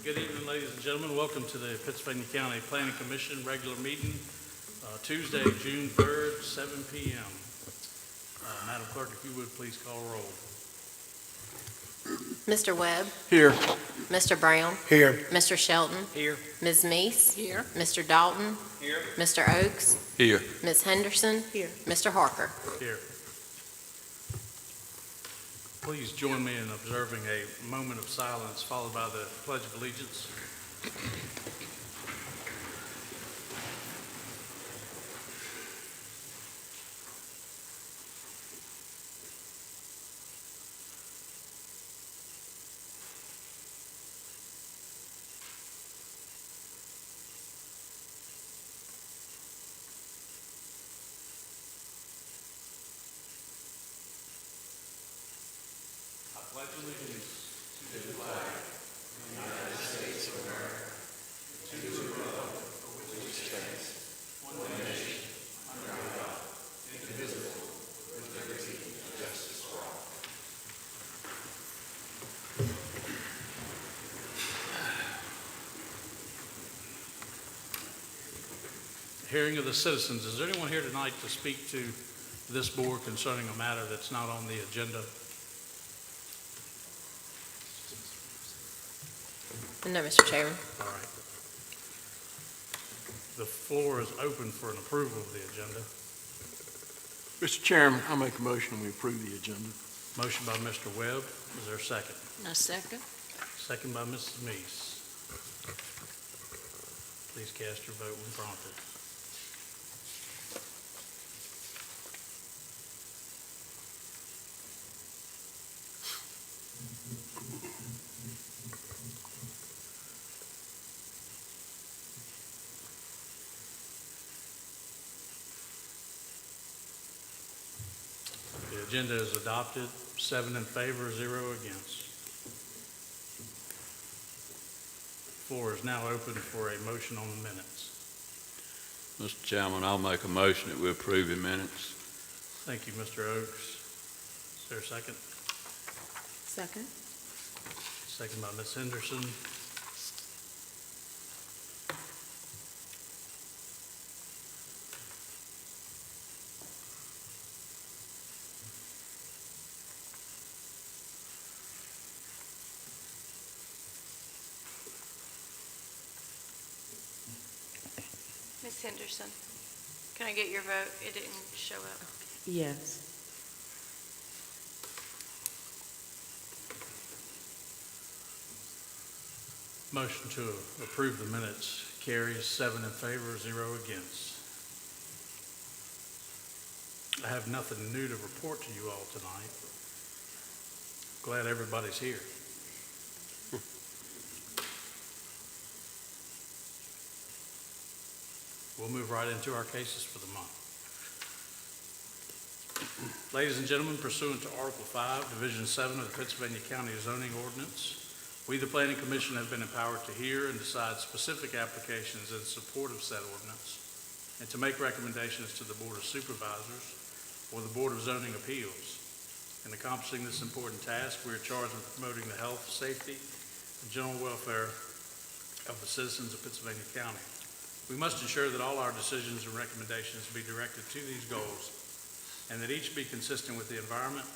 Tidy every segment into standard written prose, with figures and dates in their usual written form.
Good evening, ladies and gentlemen. Welcome to the Pittsylvania County Planning Commission regular meeting, Tuesday, June 3rd, 7 p.m. Madam Clerk, if you would please call roll. Mr. Webb? Here. Mr. Brown? Here. Mr. Shelton? Here. Ms. Meese? Here. Mr. Dalton? Here. Mr. Oakes? Here. Ms. Henderson? Here. Mr. Harker? Here. Please join me in observing a moment of silence followed by the Pledge of Allegiance. I pledge allegiance to the flag of the United States of America, to the republic for which it stands, one nation, under God, indivisible, with liberty and justice for all. Hearing of the citizens. Is there anyone here tonight to speak to this board concerning a matter that's not on the agenda? No, Mr. Chairman. All right. The floor is open for an approval of the agenda. Mr. Chairman, I make a motion we approve the agenda. Motion by Mr. Webb. Is there a second? A second. Second by Mrs. Meese. Please cast your vote when prompted. The agenda is adopted, 7 in favor, 0 against. Floor is now open for a motion on the minutes. Mr. Chairman, I'll make a motion that we approve the minutes. Thank you, Mr. Oakes. Is there a second? Second. Second by Ms. Henderson. Ms. Henderson, can I get your vote? It didn't show up. Yes. Motion to approve the minutes carries 7 in favor, 0 against. I have nothing new to report to you all tonight. Glad everybody's here. We'll move right into our cases for the month. Ladies and gentlemen, pursuant to Article 5, Division 7 of the Pennsylvania County Zoning Ordinance, we, the Planning Commission, have been empowered to hear and decide specific applications in support of said ordinance and to make recommendations to the Board of Supervisors or the Board of Zoning Appeals. In accomplishing this important task, we are charged with promoting the health, safety, and general welfare of the citizens of Pennsylvania County. We must ensure that all our decisions and recommendations be directed to these goals and that each be consistent with the environment,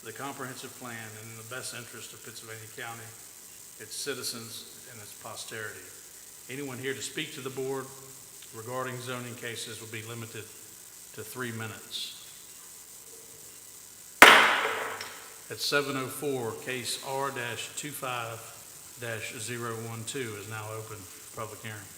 the comprehensive plan, and in the best interest of Pennsylvania County, its citizens, and its posterity. Anyone here to speak to the board regarding zoning cases will be limited to 3 minutes. At 7:04, case R-25-012 is now open for public hearing.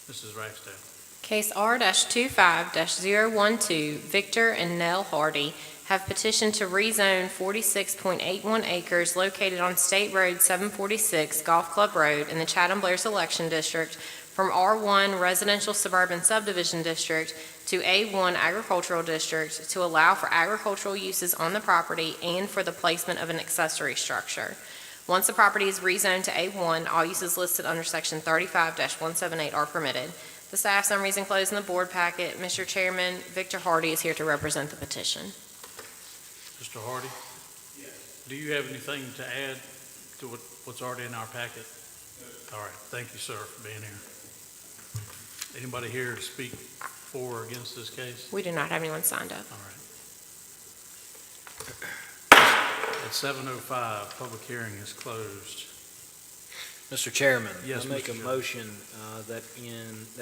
Mrs. Ragsdale. Case R-25-012, Victor and Nell Hardy have petitioned to rezone 46.81 acres located on State Road 746, Golf Club Road in the Chatham-Blair Selection District from R1 Residential Suburban Subdivision District to A1 Agricultural District to allow for agricultural uses on the property and for the placement of an accessory structure. Once the property is rezoned to A1, all uses listed under Section 35-178 are permitted. The staff summary is enclosed in the board packet. Mr. Chairman, Victor Hardy is here to represent the petition. Mr. Hardy? Yes. Do you have anything to add to what's already in our packet? No, All right, thank you, sir, for being here. Anybody here to speak for or against this case? We do not have anyone signed up. All right. At 7:05, public hearing is closed. Mr. Chairman. Yes, I make Mr. a Chairman. motion that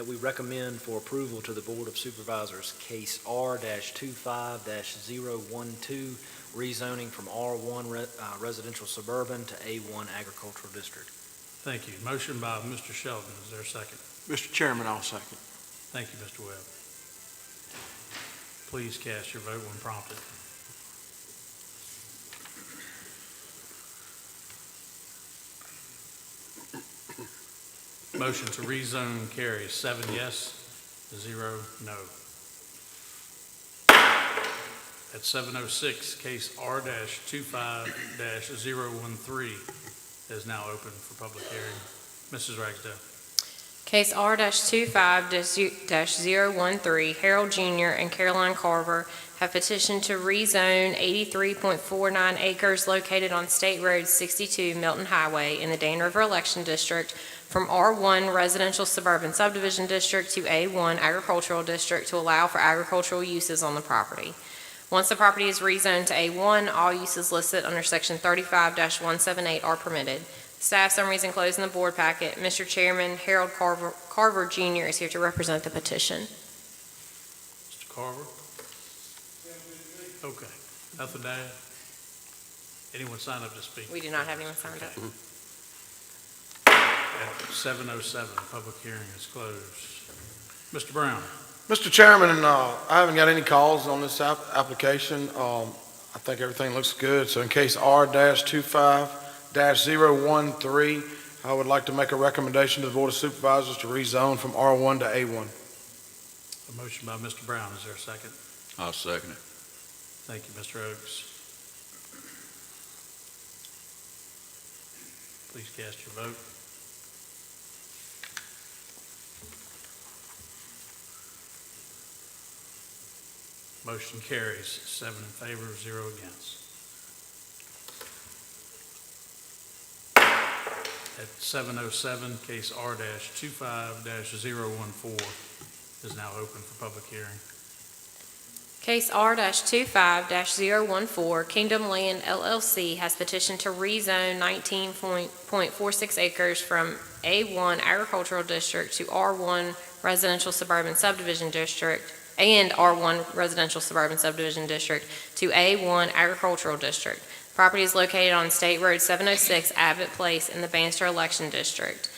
we recommend for approval to the Board of Supervisors, case R-25-012, rezoning from R1 residential suburban to A1 agricultural district. Thank you. Motion by Mr. Sheldon. Is there a second? Mr. Chairman, I'll second. Thank you, Mr. Webb. Please cast your vote when prompted. Motion to rezone carries 7 yes, 0 no. At 7:06, case R-25-013 is now open for public hearing. Mrs. Ragsdale. Case R-25-013, Harold Jr. and Caroline Carver have petitioned to rezone 83.49 acres located on State Road 62, Milton Highway, in the Dan River Election District from R1 Residential Suburban Subdivision District to A1 Agricultural District to allow for agricultural uses on the property. Once the property is rezoned to A1, all uses listed under Section 35-178 are permitted. Staff summary is enclosed in the board packet. Mr. Chairman, Harold Carver Jr. is here to represent the petition. Mr. Carver? Okay. Nothing to add? Anyone sign up to speak? We do not have anyone signed up. At 7:07, public hearing is closed. Mr. Brown? Mr. Chairman, I haven't got any calls on this application. I think everything looks good. So in case R-25-013, I would like to make a recommendation to the Board of Supervisors to rezone from R1 to A1. A motion by Mr. Brown. Is there a second? I'll second it. Thank you, Mr. Oakes. Please cast your vote. Motion carries 7 in favor, 0 against. At 7:07, case R-25-014 is now open for public hearing. Case R-25-014, Kingdom Land LLC has petitioned to rezone 19.46 acres from A1 Agricultural District to R1 Residential Suburban Subdivision District and R1 Residential Suburban Subdivision District to A1 Agricultural District. Property is located on State Road 706, Abbott Place in the Bannister Election District.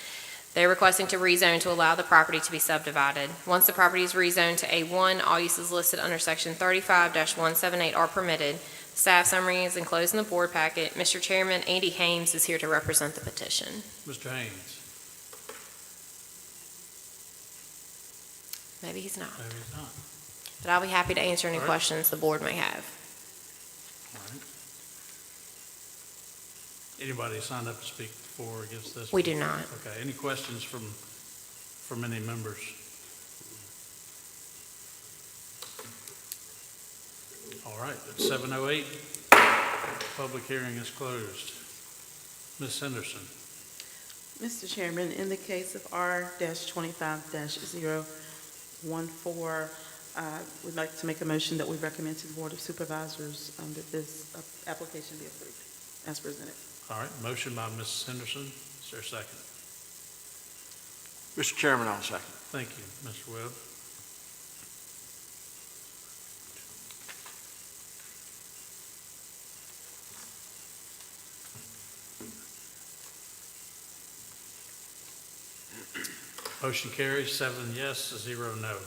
They're requesting to rezone to allow the property to be subdivided. Once the property is rezoned to A1, all uses listed under Section 35-178 are permitted. Staff summary is enclosed in the board packet. Mr. Chairman, Andy Hames is here to represent the petition. Mr. Haynes? Maybe he's not, Maybe he's not. but I'll be happy to answer any All right. questions the board may have. All right. Anybody signed up to speak for or against this? We do not. Okay, any questions from any members? All right, at 7:08, public hearing is closed. Ms. Henderson? Mr. Chairman, in the case of R-25-014, we'd like to make a motion that we recommend to the Board of Supervisors that this application be approved as presented. All right, motion by Ms. Henderson. Is there a second? Mr. Chairman, I'll second. Thank you, Mr. Webb. Motion carries 7 yes, 0 no.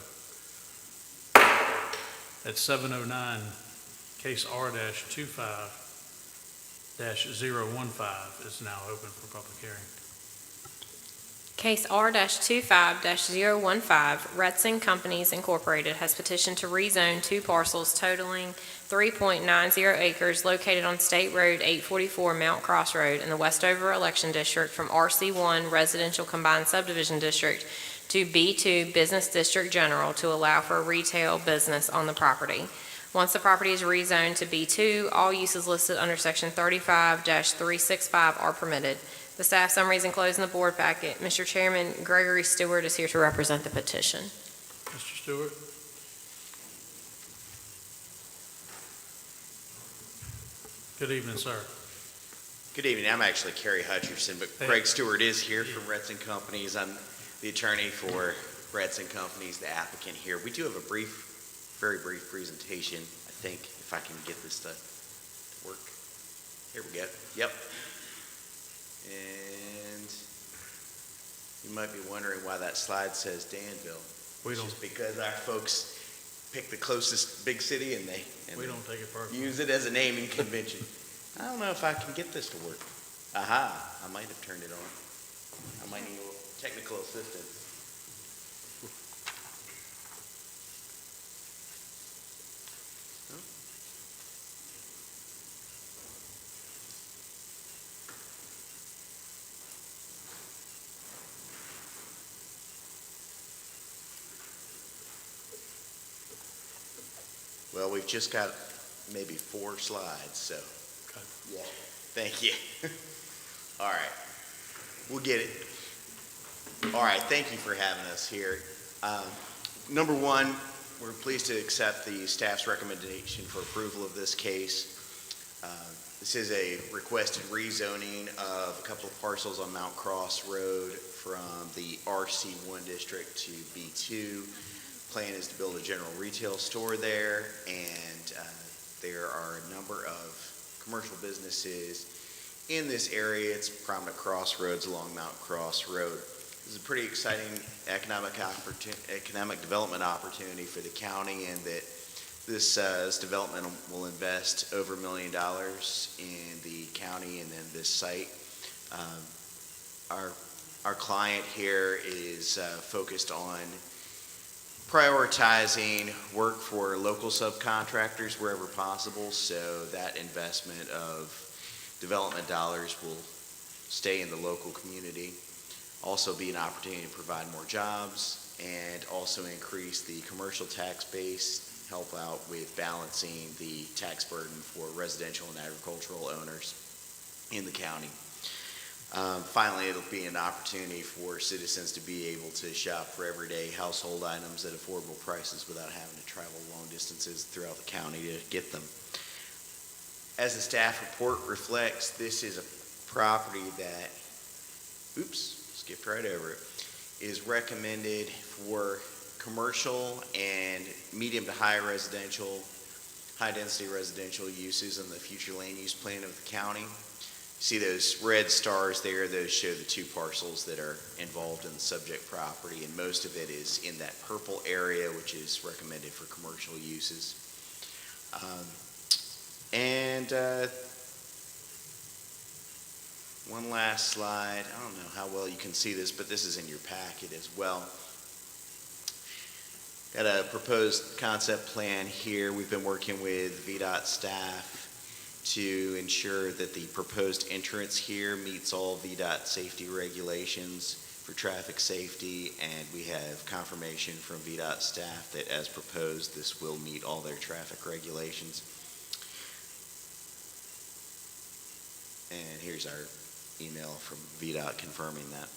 At 7:09, case R-25-015 is now open for public hearing. Case R-25-015, Retzing Companies Incorporated has petitioned to rezone 2 parcels totaling 3.90 acres located on State Road 844 Mount Cross Road in the Westover Election District from RC1 Residential Combined Subdivision District to B2 Business District General to allow for a retail business on the property. Once the property is rezoned to B2, all uses listed under Section 35-365 are permitted. The staff summary is enclosed in the board packet. Mr. Chairman, Gregory Stewart is here to represent the petition. Mr. Stewart? Good evening, sir. Good evening. I'm actually Kerry Hutcherson, but Hey. Greg Stewart is here from Retz and Companies. I'm the attorney for Retz and Companies, the applicant here. We do have a very brief presentation, I think, if I can get this to work. Here we go. Yep. And you might be wondering why that slide says Danville. We It's don't, just because our folks pick the closest big city and they we don't take it personally. use it as a naming convention. I don't know if I can get this to work. Aha, I might have turned it on. I might need a little technical assistance. Huh? Well, we've just got maybe 4 slides, so. Okay. Yeah, thank you. All right, we'll get it. All right, thank you for having us here. Number one, we're pleased to accept the staff's recommendation for approval of this case. This is a requested rezoning of a couple of parcels on Mount Cross Road from the RC1 district to B2. Plan is to build a general retail store there, and there are a number of commercial businesses in this area. It's prominent crossroads along Mount Cross Road. This is a pretty exciting economic development opportunity for the county, and that this development will invest over $1 million in the county and then this site. Our client here is focused on prioritizing work for local subcontractors wherever possible, so that investment of development dollars will stay in the local community. Also be an opportunity to provide more jobs and also increase the commercial tax base, help out with balancing the tax burden for residential and agricultural owners in the county. Finally, it'll be an opportunity for citizens to be able to shop for everyday household items at affordable prices without having to travel long distances throughout the county to get them. As the staff report reflects, this is a property that, skipped right over it, is recommended for commercial and medium to high residential, high density residential uses in the future land use plan of the county. See those red stars there, those show the 2 parcels that are involved in the subject property, and most of it is in that purple area, which is recommended for commercial uses. One last slide. I don't know how well you can see this, but this is in your packet as well. Got a proposed concept plan here. We've been working with VDOT staff to ensure that the proposed entrance here meets all VDOT safety regulations for traffic safety, and we have confirmation from VDOT staff that as proposed, this will meet all their traffic regulations. And here's our email from VDOT confirming that.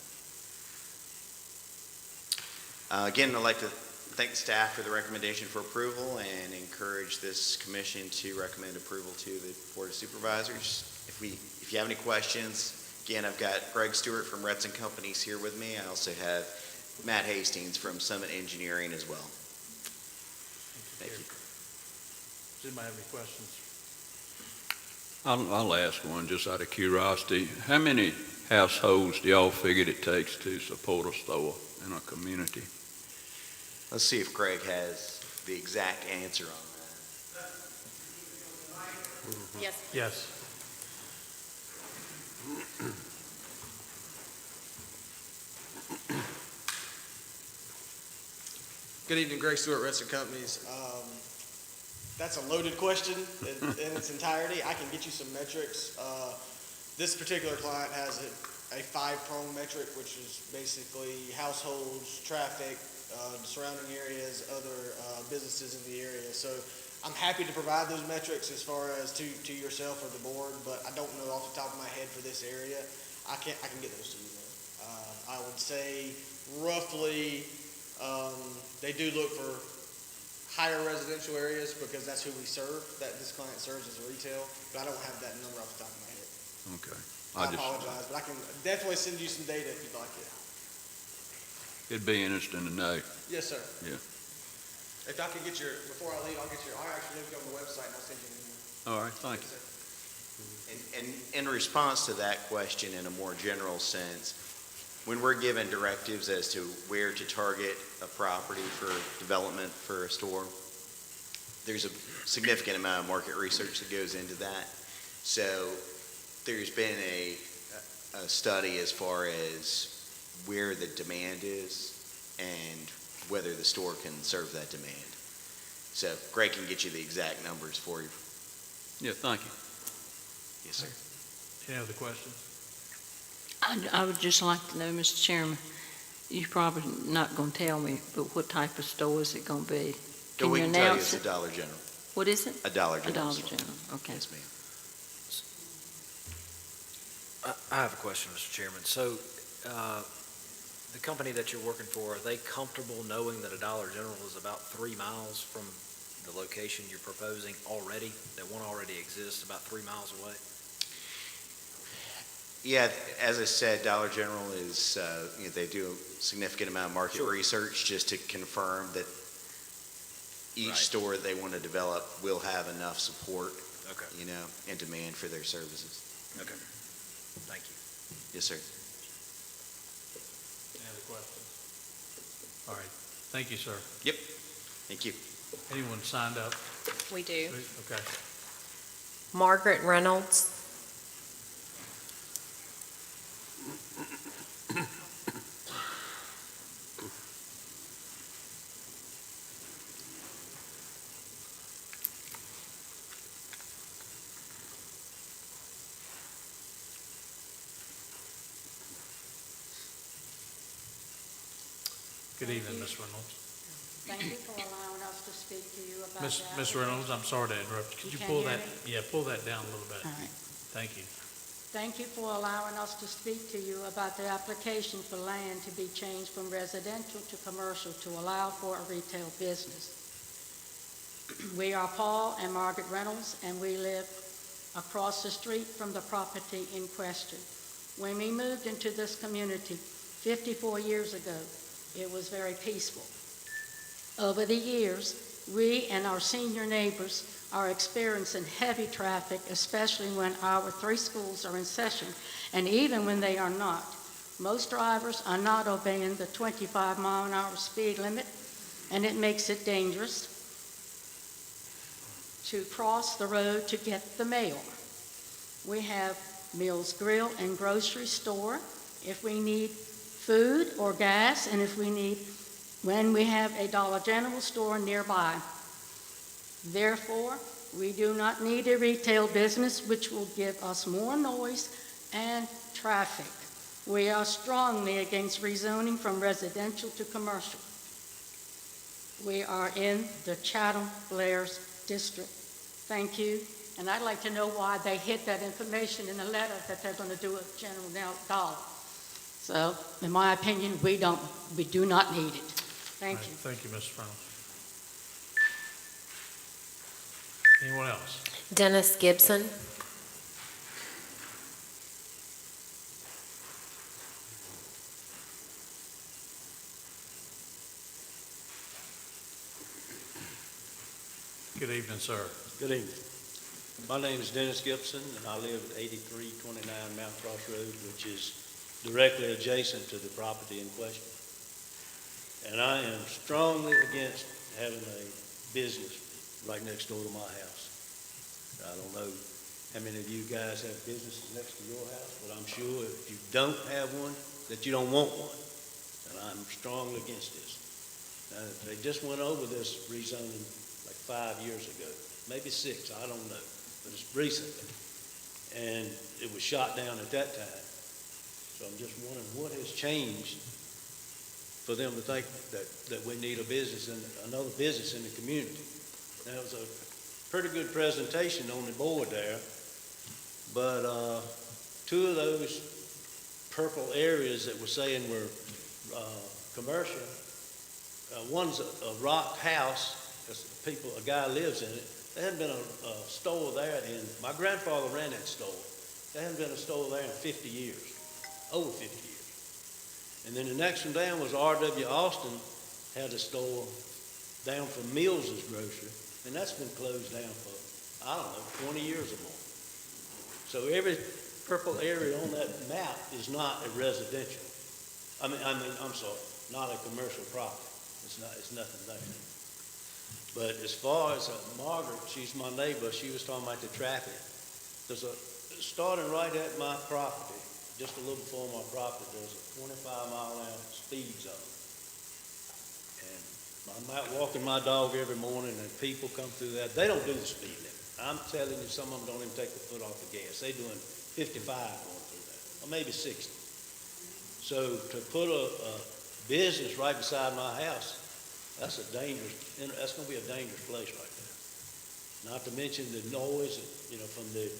Again, I'd like to thank the staff for the recommendation for approval and encourage this commission to recommend approval to the Board of Supervisors. If you have any questions, again, I've got Greg Stewart from Retz and Companies here with me. I also have Matt Hastings from Summit Engineering as well. Thank you. Does anybody have any questions? I'll ask one just out of curiosity. How many households do y'all figure it takes to support a store in a community? Let's see if Greg has the exact answer on that. Yes. Yes. Good evening, Greg Stewart, Retz and Companies. That's a loaded question in its entirety. I can get you some metrics. This particular client has a 5-prong metric, which is basically households, traffic, surrounding areas, other businesses in the area. So I'm happy to provide those metrics as far as to yourself or the board, but I don't know off the top of my head for this area. I can get those to you. I would say roughly, they do look for higher residential areas because that's who we serve, that this client serves as a retail, but I don't have that number off the top of my head. Okay. I apologize, but I can definitely send you some data if you'd like it. It'd be interesting to know. Yes, sir. Yeah. If I can get before I leave, I'll actually look on the website and I'll send you an email. All right, thank you. And in response to that question in a more general sense, when we're given directives as to where to target a property for development for a store, there's a significant amount of market research that goes into that. So there's been a study as far as where the demand is and whether the store can serve that demand. So Greg can get you the exact numbers for you. Yeah, thank you. Yes, sir. Any other questions? I would just like to know, Mr. Chairman, you're probably not going to tell me, but what type of store is it going to be? Can We you can tell you announce it's it? a Dollar General. What is it? A Dollar A General. Dollar store. General, okay. Yes, ma'am. I have a question, Mr. Chairman. So, the company that you're working for, are they comfortable knowing that a Dollar General is about 3 miles from the location you're proposing already, that one already exists about 3 miles away? Yeah, as I said, Dollar General is, they do a significant amount of market Sure. research just to confirm that each Right. store they want to develop will have enough support, Okay, and demand for their services. okay. Thank you. Yes, sir. Any other questions? All right, thank you, sir. Thank you. Anyone signed up? We do. Okay. Margaret Reynolds. Good evening, Ms. Reynolds. Thank you for allowing us to speak to you about Ms. that. Reynolds, I'm sorry to interrupt. Could You you can't pull hear that, yeah, pull that down a little bit. All right. Thank you. Thank you for allowing us to speak to you about the application for land to be changed from residential to commercial to allow for a retail business. We are Paul and Margaret Reynolds, and we live across the street from the property in question. When we moved into this community 54 years ago, it was very peaceful. Over the years, we and our senior neighbors are experiencing heavy traffic, especially when our 3 schools are in session, and even when they are not. Most drivers are not obeying the 25-mile-an-hour speed limit, and it makes it dangerous to cross the road to get the mail. We have Mills Grill and Grocery Store if we need food or gas, and when we have a Dollar General store nearby. Therefore, we do not need a retail business which will give us more noise and traffic. We are strongly against rezoning from residential to commercial. We are in the Chatham Blair's district. Thank you. And I'd like to know why they hid that information in the letter that they're going to do a General Dollar. So, in my opinion, we do not need it. Thank All right, you. thank you, Ms. Reynolds. Anyone else? Dennis Gibson. Good evening, sir. Good evening. My name is Dennis Gibson, and I live at 8329 Mount Cross Road, which is directly adjacent to the property in question. And I am strongly against having a business right next door to my house. I don't know how many of you guys have businesses next to your house, but I'm sure if you don't have one, that you don't want one. And I'm strongly against this. They just went over this rezoning like 5 years ago, maybe 6, I don't know, but it's recently. And it was shot down at that time. So I'm just wondering what has changed for them to think that we need a business and another business in the community. Now, it was a pretty good presentation on the board there, but 2 of those purple areas that we're saying were commercial. One's a rock house, a guy lives in it. There hadn't been a store there, and my grandfather ran that store. There hadn't been a store there in 50 years, over 50 years. And then the next one down was R.W. Austin, had a store down from Mills's Grocery, and that's been closed down for, I don't know, 20 years or more. So every purple area on that map is not a residential. I'm sorry, not a commercial property. It's nothing there. But as far as Margaret, she's my neighbor, she was talking about the traffic. Starting right at my property, just a little before my property, there's a 25-mile-an-hour speed zone. And I'm out walking my dog every morning, and people come through that. They don't do the speed limit. I'm telling you, some of them don't even take the foot off the gas. They're doing 55 going through that, or maybe 60. So to put a business right beside my house, that's going to be a dangerous place right there. Not to mention the noise, from the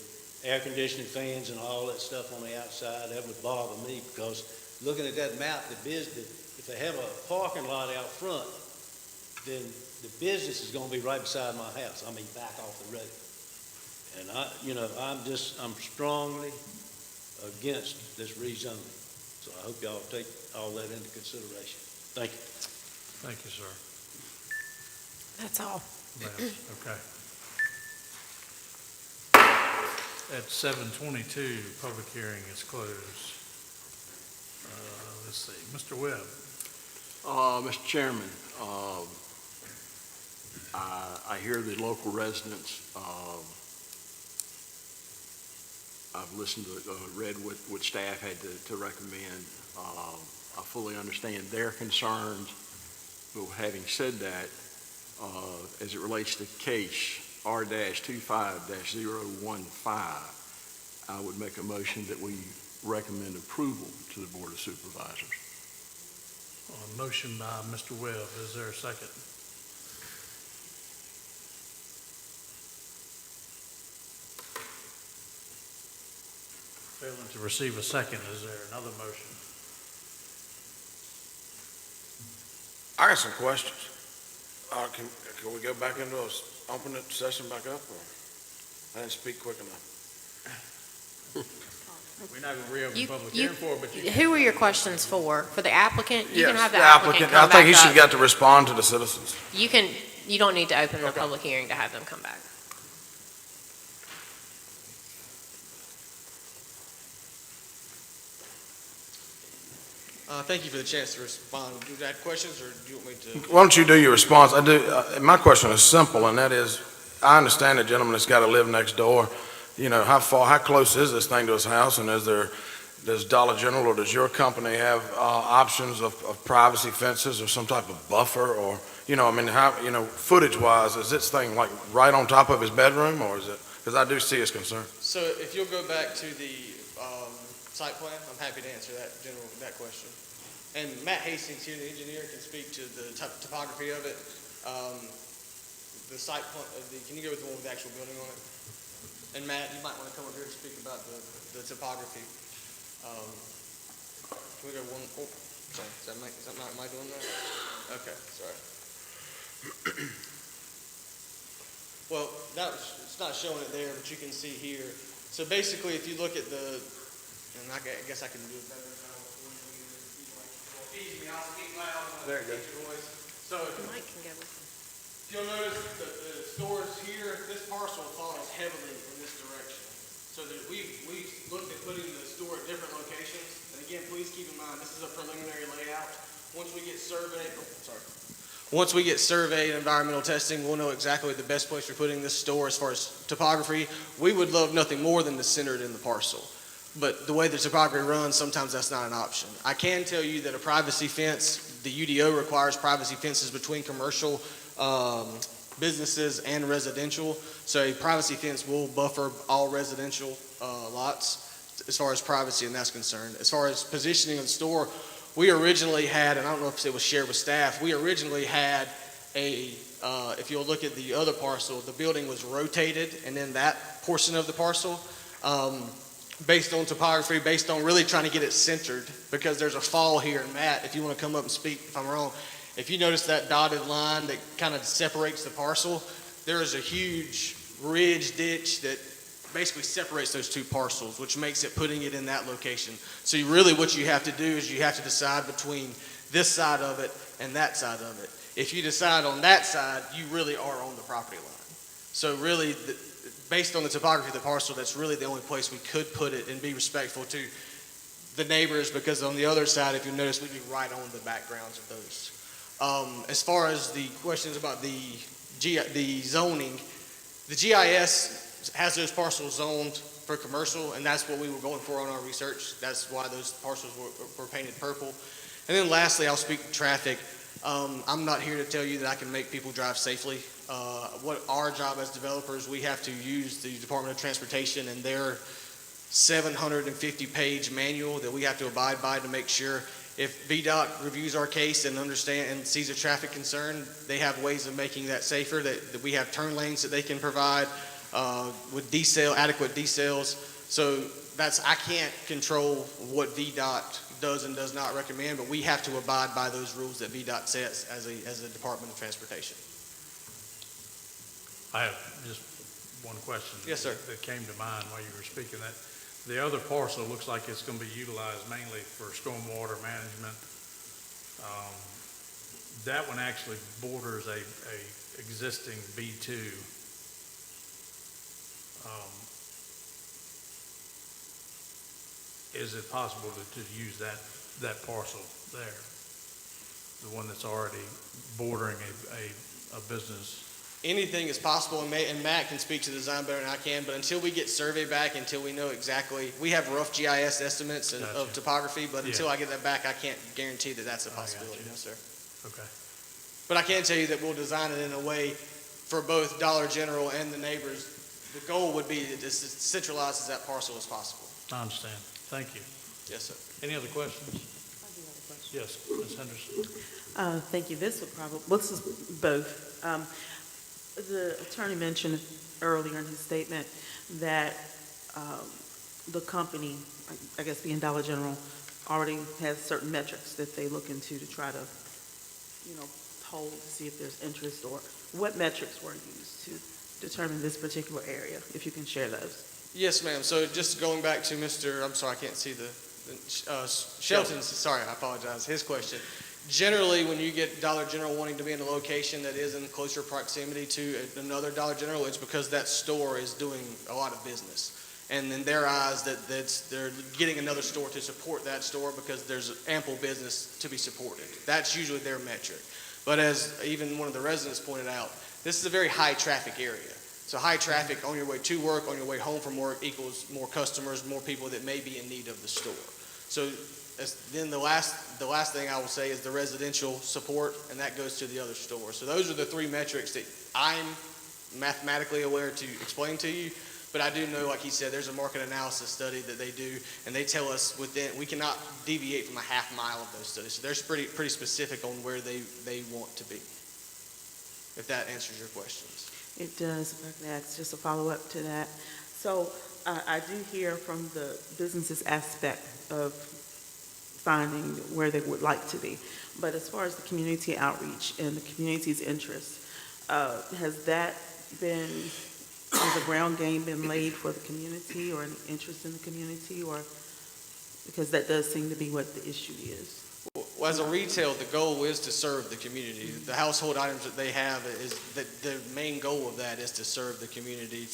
air conditioning fans and all that stuff on the outside. That would bother me, because looking at that map, if they have a parking lot out front, then the business is going to be right beside my house. Back off the road. And I'm strongly against this rezoning. So I hope y'all take all that into consideration. Thank you. Thank you, sir. That's all. Okay. At 7:22, public hearing is closed. Let's see, Mr. Webb. Mr. Chairman, I hear the local residents. I've listened to, read what staff had to recommend. I fully understand their concerns, but having said that, as it relates to case R-25-015, I would make a motion that we recommend approval to the Board of Supervisors. Motion by Mr. Webb. Is there a second? Failing to receive a second, is there another motion? I got some questions. Can we go back into open the session back up, or I didn't speak quick enough? We're not going to reopen public hearing for it, but you Who are your questions for? For the applicant? You can Yes, have the applicant come I think he back should up. get to respond to the citizens. You don't need to open the Okay. public hearing to have them come back. Thank you for the chance to respond. Do you have questions, or do you want me to? Why don't you do your response? I do. My question is simple, and that is, I understand the gentleman that's got to live next door. How close is this thing to his house, and does Dollar General or does your company have options of privacy fences or some type of buffer, or footage-wise, is this thing like right on top of his bedroom, or is it? Because I do see his concern. So if you'll go back to the site plan, I'm happy to answer that question. And Matt Hastings here, the engineer, can speak to the topography of it. The site plan, can you go with the one with the actual building on it? And Matt, you might want to come up here and speak about the topography. Can we go one? Oh, sorry. Am I doing that? Okay, sorry. Well, it's not showing it there, but you can see here. So basically, if you look at and I guess I can do it better. I'll speak loud. There you go. So if you'll notice the stores here, this parcel falls heavily in this direction. So that we've looked at putting the store at different locations. And again, please keep in mind, this is a preliminary layout. Once we get surveyed and environmental testing, we'll know exactly the best place for putting this store as far as topography. We would love nothing more than to center it in the parcel. But the way the topography runs, sometimes that's not an option. I can tell you that a privacy fence, the UDO requires privacy fences between commercial businesses and residential. So a privacy fence will buffer all residential lots as far as privacy and that's concerned. As far as positioning of the store, we originally had, and I don't know if it was shared with staff, we originally had if you'll look at the other parcel, the building was rotated, and then that portion of the parcel, based on topography, based on really trying to get it centered, because there's a fall here. And Matt, if you want to come up and speak if I'm wrong, if you notice that dotted line that kind of separates the parcel, there is a huge ridge ditch that basically separates those two parcels, which makes it putting it in that location. So what you have to do is you have to decide between this side of it and that side of it. If you decide on that side, you really are on the property line. So really, based on the topography of the parcel, that's really the only place we could put it and be respectful to the neighbors, because on the other side, if you notice, we'd be right on the backgrounds of those. As far as the questions about the zoning, the GIS has those parcels zoned for commercial, and that's what we were going for on our research. That's why those parcels were painted purple. And then lastly, I'll speak to traffic. I'm not here to tell you that I can make people drive safely. What our job as developers, we have to use the Department of Transportation and their 750-page manual that we have to abide by to make sure if VDOT reviews our case and understand and sees a traffic concern, they have ways of making that safer, that we have turn lanes that they can provide with adequate decels. So I can't control what VDOT does and does not recommend, but we have to abide by those rules that VDOT sets as a Department of Transportation. I have just one question. Yes, sir. That came to mind while you were speaking. That the other parcel looks like it's going to be utilized mainly for stormwater management. That one actually borders a existing B2. Is it possible to use that parcel there? The one that's already bordering a business? Anything is possible, and Matt can speak to the design better than I can, but until we get survey back, until we know exactly, we have rough GIS estimates of topography, but until I get that back, I can't guarantee that that's a possibility, no, sir. Okay. But I can tell you that we'll design it in a way for both Dollar General and the neighbors. The goal would be to centralize as that parcel as possible. I understand. Thank you. Yes, sir. Any other questions? I do have a question. Yes, Ms. Henderson. Thank you. This is both. The attorney mentioned earlier in his statement that the company, I guess being Dollar General, already has certain metrics that they look into to try to, poll to see if there's interest, or what metrics were used to determine this particular area, if you can share those. Yes, ma'am. So just going back to I'm sorry, I can't see Shelton's, sorry, I apologize, his question. Generally, when you get Dollar General wanting to be in a location that is in closer proximity to another Dollar General, it's because that store is doing a lot of business. And in their eyes, they're getting another store to support that store because there's ample business to be supported. That's usually their metric. But as even one of the residents pointed out, this is a very high traffic area. So high traffic on your way to work, on your way home from work equals more customers, more people that may be in need of the store. So then the last thing I will say is the residential support, and that goes to the other store. So those are the three metrics that I'm mathematically aware to explain to you. But I do know, like he said, there's a market analysis study that they do, and they tell us we cannot deviate from a half mile of those studies. So they're pretty specific on where they want to be, if that answers your questions. It does. If I can ask just a follow-up to that. So I do hear from the business's aspect of finding where they would like to be. But as far as the community outreach and the community's interest, has the ground game been laid for the community, or any interest in the community, or because that does seem to be what the issue is? Well, as a retail, the goal is to serve the community. The household items that they have is that the main goal of that is to serve the community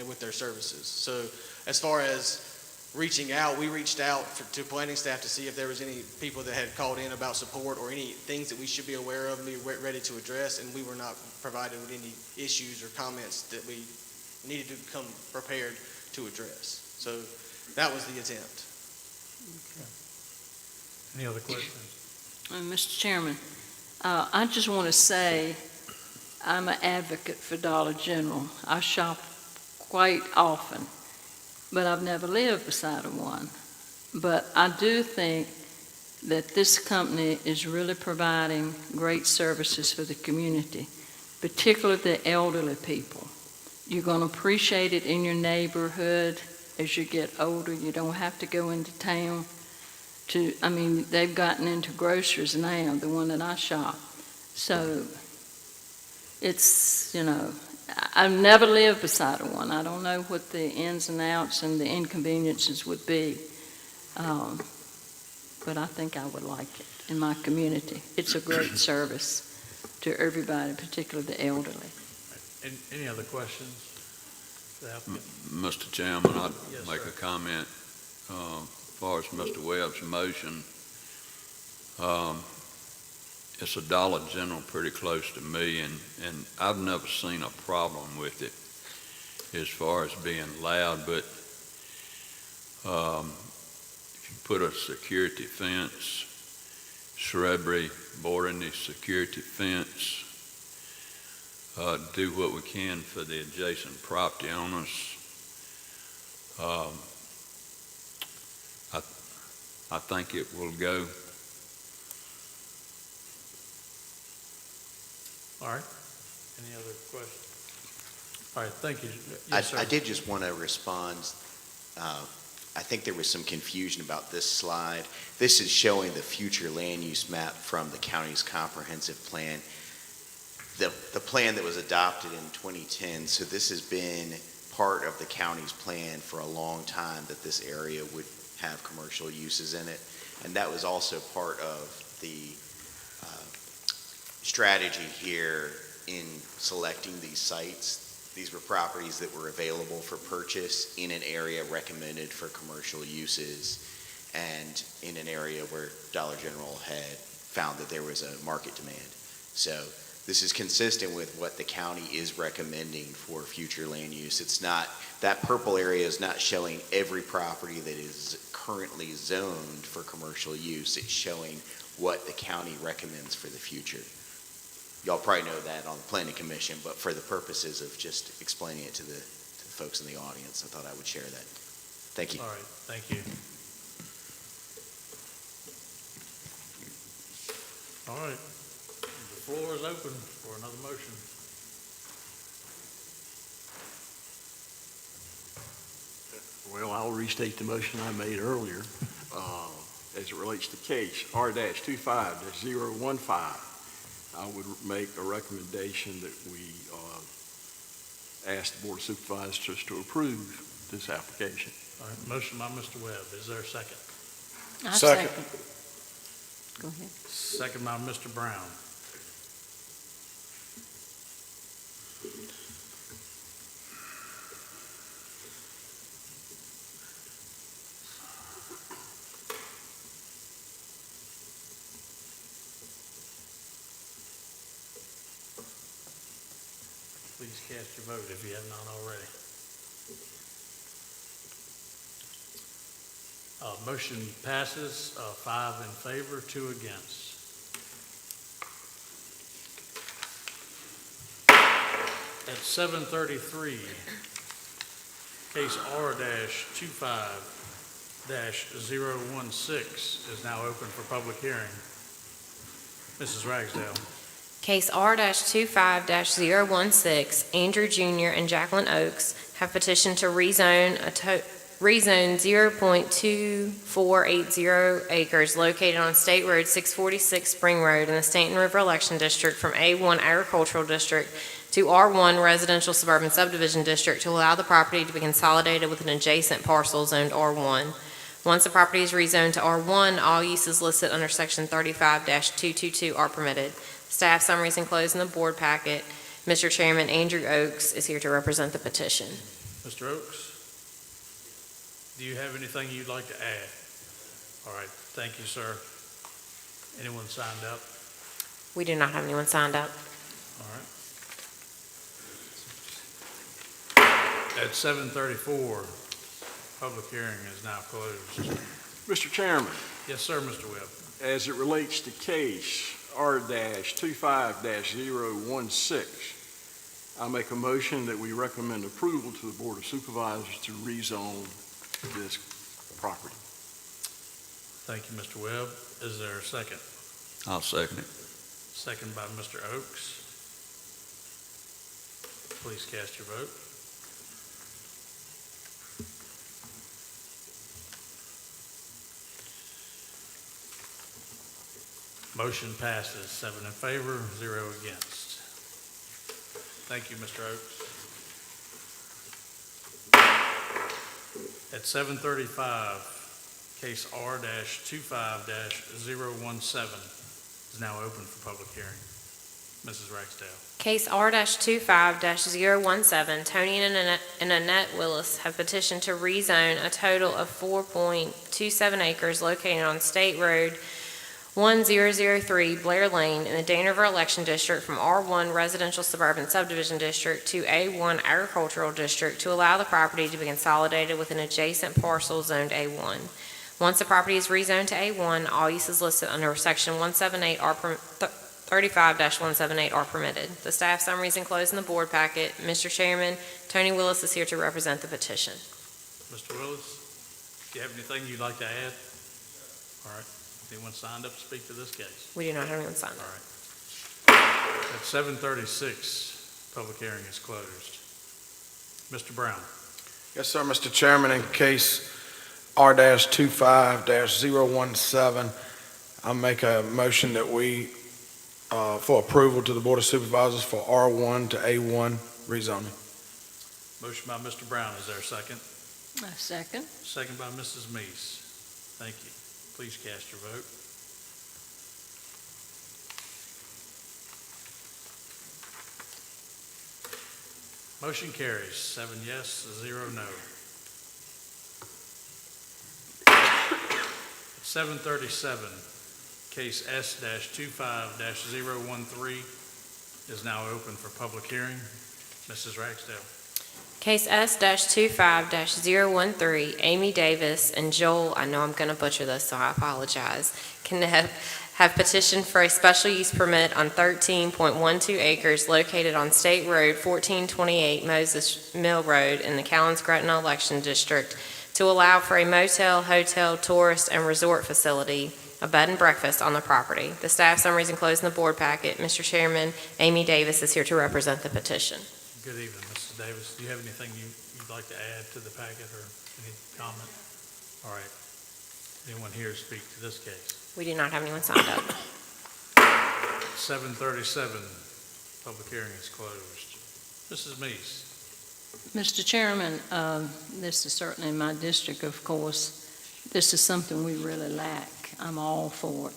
with their services. So as far as reaching out, we reached out to planning staff to see if there was any people that had called in about support or any things that we should be aware of and be ready to address, and we were not provided with any issues or comments that we needed to come prepared to address. So that was the attempt. Okay. Any other questions? Mr. Chairman, I just want to say I'm an advocate for Dollar General. I shop quite often, but I've never lived beside of one. But I do think that this company is really providing great services for the community, particularly the elderly people. You're going to appreciate it in your neighborhood. as you get older. You don't have to go into town they've gotten into groceries now, the one that I shop. So it's, I've never lived beside one. I don't know what the ins and outs and the inconveniences would be. But I think I would like it in my community. It's a great service to everybody, particularly the elderly. Any other questions? for the applicant? Mr. Chairman, I'd Yes, make sir. a comment. As far as Mr. Webb's motion, it's a Dollar General pretty close to me, and I've never seen a problem with it as far as being loud, but if you put a security fence, shrubbery bordering the security fence, do what we can for the adjacent property owners. I think it will go. All right. Any other questions? All right, thank you. Yes, sir. I did just want to respond. I think there was some confusion about this slide. This is showing the future land use map from the county's comprehensive plan. The plan that was adopted in 2010, so this has been part of the county's plan for a long time, that this area would have commercial uses in it. And that was also part of the strategy here in selecting these sites. These were properties that were available for purchase in an area recommended for commercial uses and in an area where Dollar General had found that there was a market demand. So this is consistent with what the county is recommending for future land use. It's not, that purple area is not showing every property that is currently zoned for commercial use. It's showing what the county recommends for the future. Y'all probably know that on the Planning Commission, but for the purposes of just explaining it to the folks in the audience, I thought I would share that. Thank you. All right, thank you. All right, the floor is open for another motion. Well, I'll restate the motion I made earlier as it relates to case R-25-015. I would make a recommendation that we ask the Board of Supervisors to approve this application. All right, motion by Mr. Webb. Is there a second? I Second. Go ahead. Second by Mr. Brown. Please cast your vote if you have not already. Motion passes, 5 in favor, 2 against. At 7:33, case R-25-016 is now open for public hearing. Mrs. Ragsdale. Case R-25-016, Andrew Jr. and Jacqueline Oakes have petitioned to rezone 0.2480 acres located on State Road 646 Spring Road in the Stanton River Election District from A1 Agricultural District to R1 Residential Suburban Subdivision District to allow the property to be consolidated with an adjacent parcel zoned R1. Once the property is rezoned to R1, all uses listed under Section 35-222 are permitted. Staff summary is enclosed in the board packet. Mr. Chairman, Andrew Oakes is here to represent the petition. Mr. Oakes, do you have anything you'd like to add? All right, thank you, sir. Anyone signed up? We do not have anyone signed up. All right. At 7:34, public hearing is now closed. Mr. Chairman, Yes, sir, Mr. Webb. as it relates to case R-25-016, I make a motion that we recommend approval to the Board of Supervisors to rezone this property. Thank you, Mr. Webb. Is there a second? I'll second it. Second by Mr. Oakes. Please cast your vote. Motion passes, 7 in favor, 0 against. Thank you, Mr. Oakes. At 7:35, case R-25-017 is now open for public hearing. Mrs. Ragsdale. Case R-25-017, Tony and Annette Willis have petitioned to rezone a total of 4.27 acres located on State Road 1003 Blair Lane in the Daniver Election District from R1 Residential Suburban Subdivision District to A1 Agricultural District to allow the property to be consolidated with an adjacent parcel zoned A1. Once the property is rezoned to A1, all uses listed under Section 178 are 35-178 are permitted. The staff summary is enclosed in the board packet. Mr. Chairman, Tony Willis is here to represent the petition. Mr. Willis, do you have anything you'd like to add? All right. Anyone signed up to speak to this case? We do not have anyone signed All up. right. At 7:36, public hearing is closed. Mr. Brown. Yes, sir, Mr. Chairman, in case R-25-017, I make a motion that we, for approval to the Board of Supervisors for R1 to A1 rezoning. Motion by Mr. Brown. Is there a second? A second. Second by Mrs. Meese. Thank you. Please cast your vote. Motion carries, 7 yes, 0 no. 7:37, case S-25-013 is now open for public hearing. Mrs. Ragsdale. Case S-25-013, Amy Davis and Joel, I know I'm going to butcher this, so I apologize, have petitioned for a special use permit on 13.12 acres located on State Road 1428 Moses Mill Road in the Callens-Gretna Election District to allow for a motel, hotel, tourist, and resort facility, a bed and breakfast on the property. The staff summary is enclosed in the board packet. Mr. Chairman, Amy Davis is here to represent the petition. Good evening, Mrs. Davis. Do you have anything you'd like to add to the packet or any comment? All right. Anyone here to speak to this case? We do not have anyone signed up. 7:37, public hearing is closed. Mrs. Meese. Mr. Chairman, this is certainly in my district, of course. This is something we really lack. I'm all for it.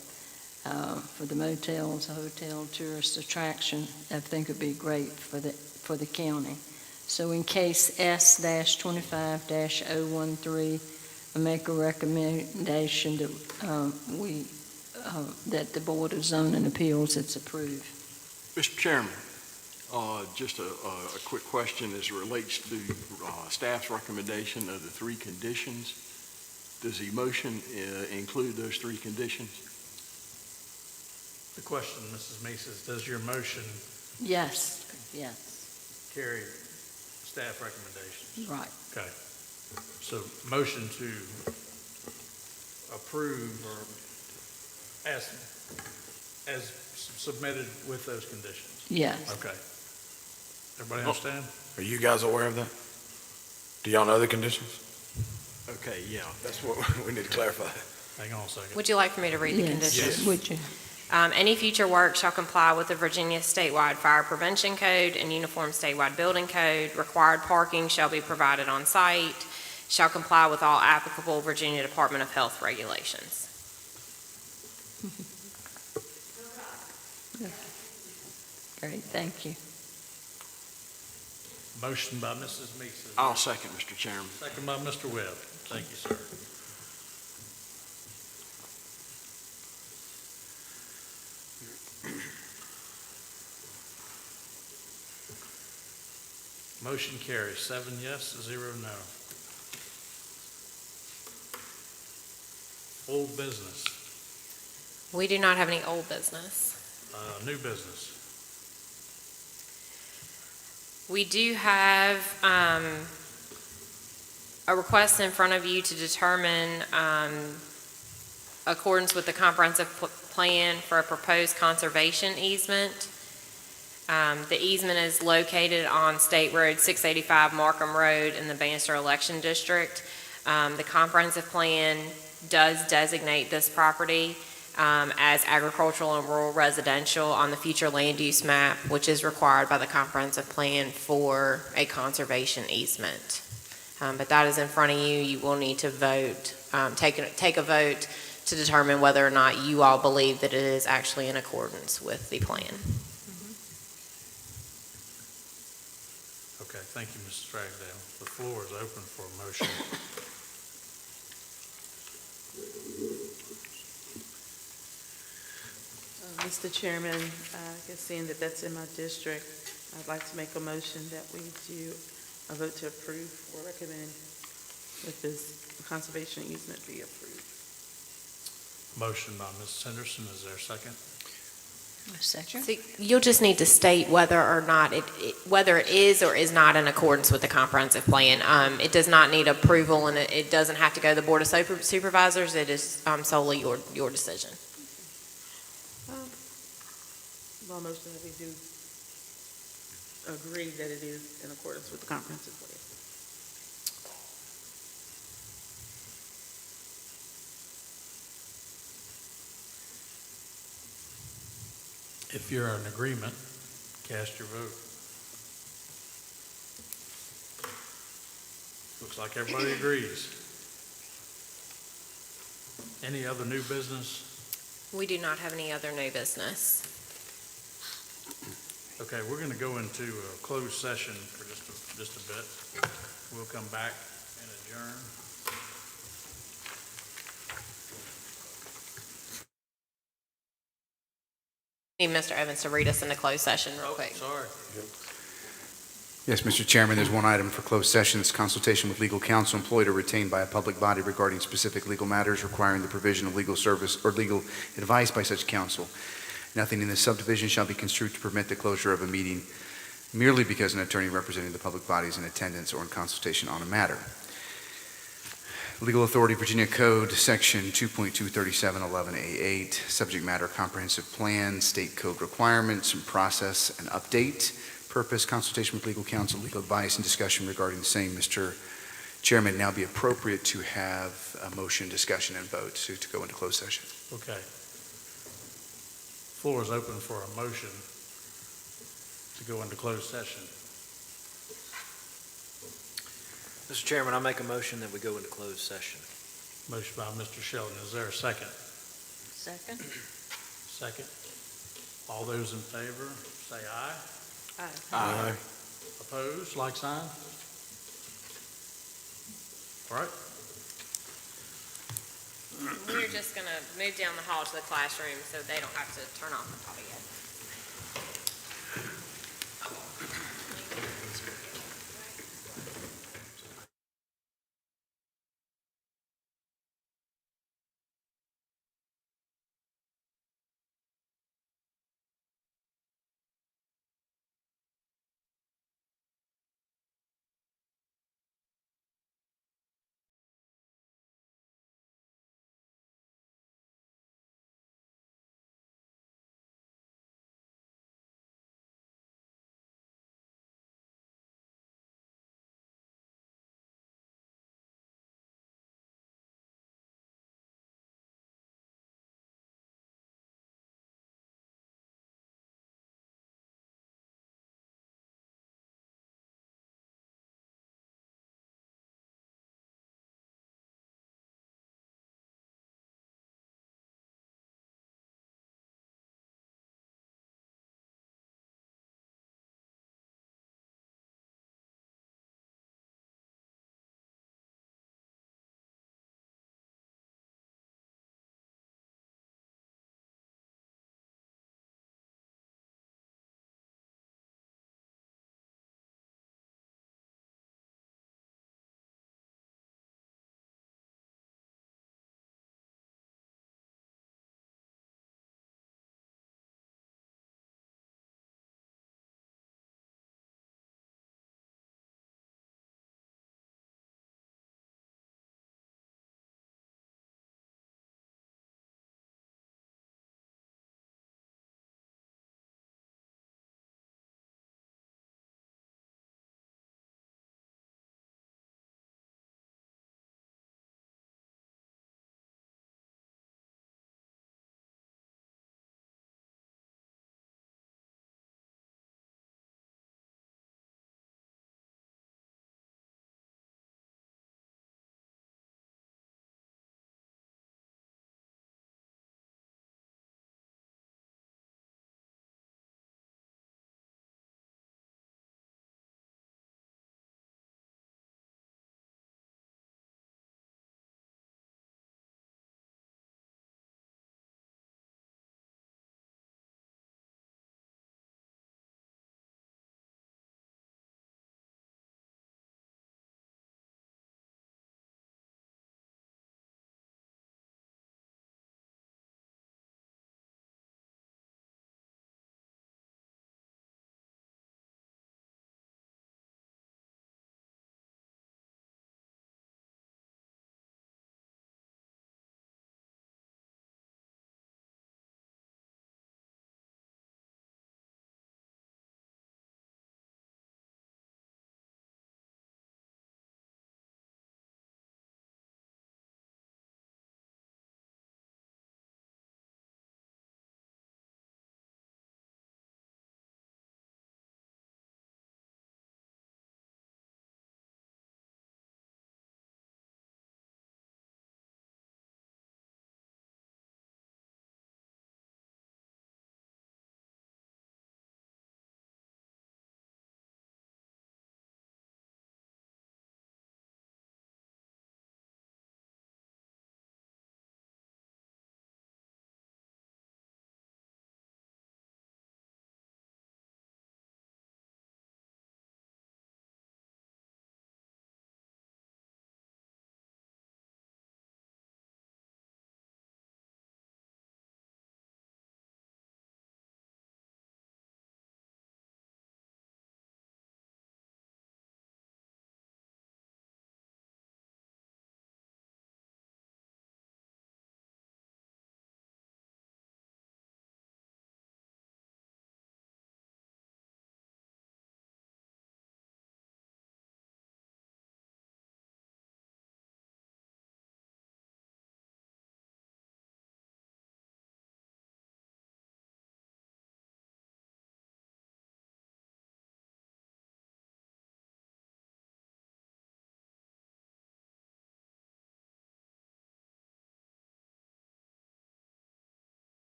For the motels, hotel, tourist attraction, I think it'd be great for the county. So in case S-25-013, I make a recommendation that that the Board of Zoning Appeals it's approved. Mr. Chairman, just a quick question as it relates to staff's recommendation of the 3 conditions. Does the motion include those 3 conditions? The question, Mrs. Meese, is does your motion Yes, yes, carry staff recommendations? right. Okay. So motion to approve or as submitted with those conditions? Yes. Okay. Everybody understand? Are you guys aware of that? Do y'all know the conditions? Okay, yeah. That's what we need to clarify. Hang on a second. Would you like for me to read the Yes, conditions? would you? Any future work shall comply with the Virginia Statewide Fire Prevention Code and Uniform Statewide Building Code. Required parking shall be provided on site, shall comply with all applicable Virginia Department of Health regulations. Great, thank you. Motion by Mrs. Meese. I'll second, Mr. Chairman. Second by Mr. Webb. Thank you, sir. Motion carries, 7 yes, 0 no. Old business, We do not have any old business. new business. We do have a request in front of you to determine accordance with the comprehensive plan for a proposed conservation easement. The easement is located on State Road 685 Markham Road in the Bannister Election District. The comprehensive plan does designate this property as agricultural and rural residential on the future land use map, which is required by the comprehensive plan for a conservation easement. But that is in front of you. You will need to vote, take a vote to determine whether or not you all believe that it is actually in accordance with the plan. Okay, thank you, Mrs. Ragdale. The floor is open for a motion. Mr. Chairman, I guess seeing that that's in my district, I'd like to make a motion that we do a vote to approve or recommend that this conservation easement be approved. Motion by Mrs. Henderson, is there a second? Second. So you'll just need to state whether or not whether it is or is not in accordance with the comprehensive plan. It does not need approval, and it doesn't have to go to the Board of Supervisors. It is solely your decision. Well, motion that we do agree that it is in accordance with the comprehensive plan. If you're in agreement, cast your vote. Looks like everybody agrees. Any other new business? We do not have any other new business. Okay, we're going to go into a closed session for just a bit. We'll come back and adjourn. Need Mr. Evans to read us into closed session real quick. Sorry. Yes, Mr. Chairman, there's one item for closed session. It's consultation with legal counsel employed or retained by a public body regarding specific legal matters requiring the provision of legal service or legal advice by such counsel. Nothing in this subdivision shall be construed to permit the closure of a meeting merely because an attorney representing the public body is in attendance or in consultation on a matter. Legal Authority Virginia Code, Section 2.23711A8, Subject Matter Comprehensive Plan, State Code Requirements and Process and Update. Purpose, consultation with legal counsel, legal advice, and discussion regarding the same. Mr. Chairman, now be appropriate to have a motion, discussion, and vote to go into closed session. Okay. Floor is open for a motion to go into closed session. Mr. Chairman, I make a motion that we go into closed session. Motion by Mr. Sheldon. Is there a second? Second. Second. All those in favor, say aye. Aye. Opposed, like sign? All right. We're just going to move down the hall to the classroom so they don't have to turn off the audio.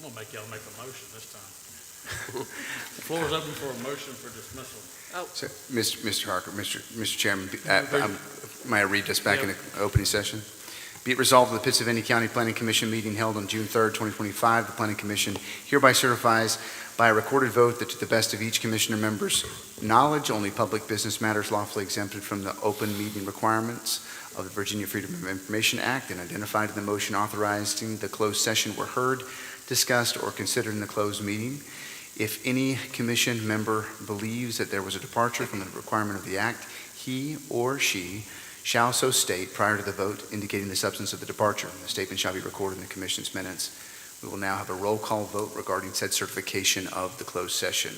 I'm gonna make y'all make a motion this time. The floor is open for a motion for dismissal. So, Mr. Harker, Mr. Chairman, may I read this back in the opening session? Be it resolved that the Pittsylvania County Planning Commission meeting held on June 3rd, 2025, the Planning Commission hereby certifies by a recorded vote that to the best of each commissioner member's knowledge, only public business matters lawfully exempted from the open meeting requirements of the Virginia Freedom of Information Act and identified in the motion authorizing the closed session were heard, discussed, or considered in the closed meeting. If any commission member believes that there was a departure from the requirement of the act, he or she shall so state prior to the vote, indicating the substance of the departure. The statement shall be recorded in the commission's minutes. We will now have a roll call vote regarding said certification of the closed session.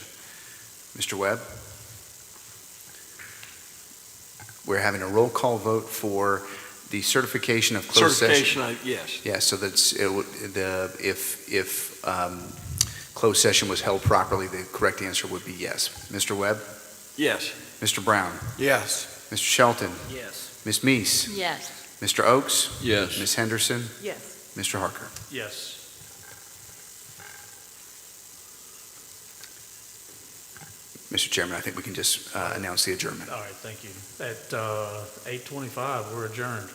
Mr. Webb? We're having a roll call vote for the certification of closed session. Yes. Yes, so that's, if closed session was held properly, the correct answer would be yes. Mr. Webb? Yes. Mr. Brown? Yes. Mr. Shelton? Yes. Ms. Meese? Yes. Mr. Oakes? Yes. Ms. Henderson? Yes. Mr. Harker? Yes. Mr. Chairman, I think we can just announce the adjournment. All right, thank you. At 8:25, we're adjourned.